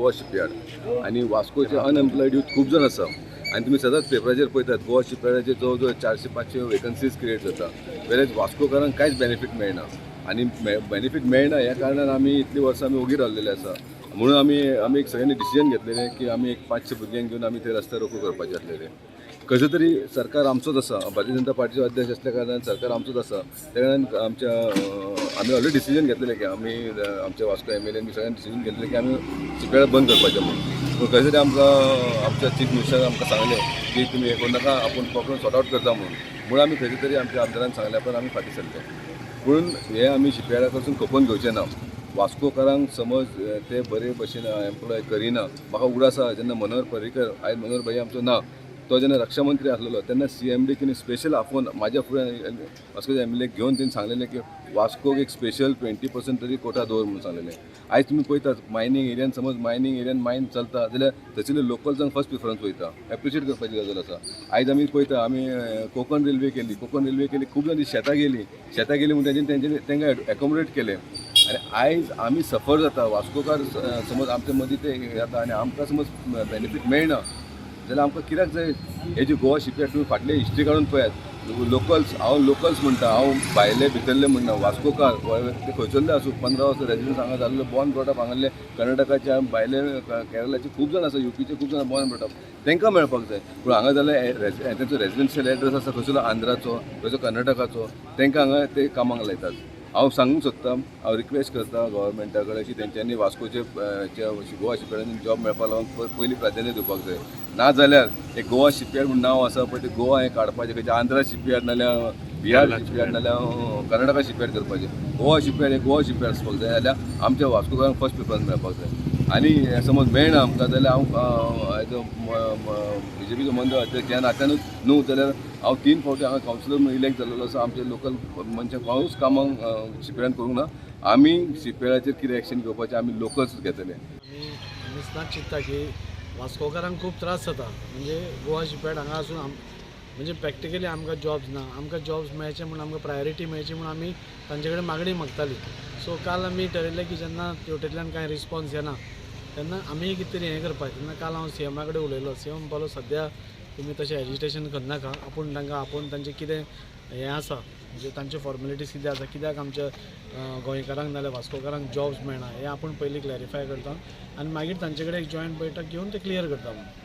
Goa shipyard आणि वास्कोचे unemployed youth खूप जण आसा आणि तुम्ही सदांच पेपराचेर पळयतात गोवा शिपयार्डाचेर जवळ जवळ 400-500 वेकन्सीज क्रिएट जाता वेरेज वास्कोकारांक कांयच बेनिफीट मेळना आणि बेनिफीट मेळना ह्या कारणान आमी इतली वर्सां आमी ओगी रावलेले आसा म्हणून आमी एक सगळ्यांनी डिसिजन घेतलेले की आमी एक 500 भुरग्यांक घेवन आमी ते रस्त्यार रोको करपाचे आसलेले खंय तरी सरकार आमचोच आसा भारतीय जनता पार्टीचो अध्यक्ष असल्या कारणान सरकार आमचोच आसा त्या कारणान आमी ऑलरेडी डिसिजन घेतलेले की आमी आमच्या वास्को MLA बी सगळ्यांनी डिसिजन घेतलेले की आमी शिपयार्ड बंद करपाचें म्हणून पूण खंय तरी आमच्या चीफ मिनिस्टरान आमकां सांगलें की तुमी हें करूं नाका आपूण प्रॉब्लम सॉर्ट आउट करता म्हणून आमी खंय तरी आमच्या आमदारान सांगल्या पण आमी फाटीं सरले पूण हे आमी शिपयार्डा कडसून खपोवन घेवचें ना वास्कोकारांक समज ते बरे भशेन एम्प्लॉय करिना म्हाका उगडास आसा जेन्ना मनोहर पर्रीकर आयज मनोहर भाई आमचो ना तो जेन्ना रक्षा मंत्री आसलेलो तेन्ना CMD कितें स्पेशल आफोवन म्हाज्या फुडें वास्कोचे MLA घेवन तेणी सांगलेलें की वास्कोक एक स्पेशल 20% तरी कोटा दवर म्हणून सांगलेलें आयज तुमी पळयतात मायनींग एरियान समज मायनींग एरियान मायन चलता जाल्यार थंयसरले लोकल्सांक फर्स्ट प्रिफरन्स वयता एप्रिशिएट करपाची गजाल आसा आयज आमी पळयता आमी कोकण रेल्वे केली खूब जाण शेतां गेली म्हणून तेंकां एकोमोडेट केलें आनी आयज आमी सफर जाता वास्कोकार समज आमच्या मदीं ते जाता आनी आमकां समज बेनिफीट मेळना जाल्यार आमकां कित्याक जाय हे जी गोवा शिपयार्ड तुमी फाटले हिस्ट्री काडून पळयात हांव लोकल्स म्हणटा हांव भायले भितरले म्हणना वास्कोकार ते खंयसरले आसूं 15 वर्सां रेजिडंट हांगा जाल्ले बॉर्न ब्रॉट अप हांगासले कर्नाटकाचे भायले केरळाचे खूब जाण आसा UPचे खूब जाण बॉर्न ब्रॉट अप तांकां मेळपाक जाय पूण हांगा जाल्यार तेंचो रेजिडेन्शियल एड्रेस आसा खंयसरलो आंध्राचो खंयचो कर्नाटकाचो तांकां हांगा ते कामाक लायतात हांव सांगूंक सोदतां हांव रिक्वेस्ट करता गव्हर्मेंटा कडेन की तेंच्यांनी वास्कोचे गोवा शिपयार्डांनी जॉब मेळपा लागून पयलीं प्राधान्य दिवपाक जाय ना जाल्यार एक गोवा शिपयार्ड म्हूण नांव आसा पळय ते गोवा हें काडपाचें खंयचे आंध्रा शिपयार्ड नाल्यार बिहार शिपयार्ड नाल्यार कर्नाटका शिपयार्ड करपाचें गोवा शिपयार्ड आसपाक जाय जाल्यार आमच्या वास्कोकारांक फर्स्ट प्रिफरन्स मेळपाक जाय आनी समज मेळना आमकां जाल्यार हांव BJPचो मंडळ अध्यक्ष ह्या नात्यानूच न्हू जाल्यार हांव 3 फावटी हांगा कावन्सिलर म्हणून इलेक्ट जाल्लो आसा आमचे लोकल मनशांक हांवूच कामांक शिपयार्डान करूंक ना आमी शिपयार्डाचेर कितें एक्शन घेवपाचें आमी लोकल्स घेतले आमी सदांच चिंतता की वास्कोकारांक खूब त्रास जाता म्हणजे गोवा शिपयार्ड हांगा आसून म्हणजे प्रॅक्टिकली आमकां जॉब्स ना आमकां जॉब्स मेळचे म्हणून आमकां प्रायोरिटी मेळची म्हणून आमी तांचे कडेन मागणी मागताली सो काल आमी ठरयलें की जेन्ना तेवटेंतल्यान कांय रिस्पॉन्स येना तेन्ना आमी कितें तरी हें करपाचें तेन्ना काल हांव CM कडेन उलयलो CM म्हणपालो सद्या तुमी तशें एजिटेशन करनाका आपूण तांचें कितें हें आसा म्हणजे तांचे फॉर्मेलिटीज कितें आसा कित्याक आमच्या गोंयकारांक नाल्यार वास्कोकारांक जॉब्स मेळना हें आपूण पयलीं क्लॅरिफाय करता आनी मागीर तांचे कडेन एक जॉयंट बैठक घेवन ते क्लियर करता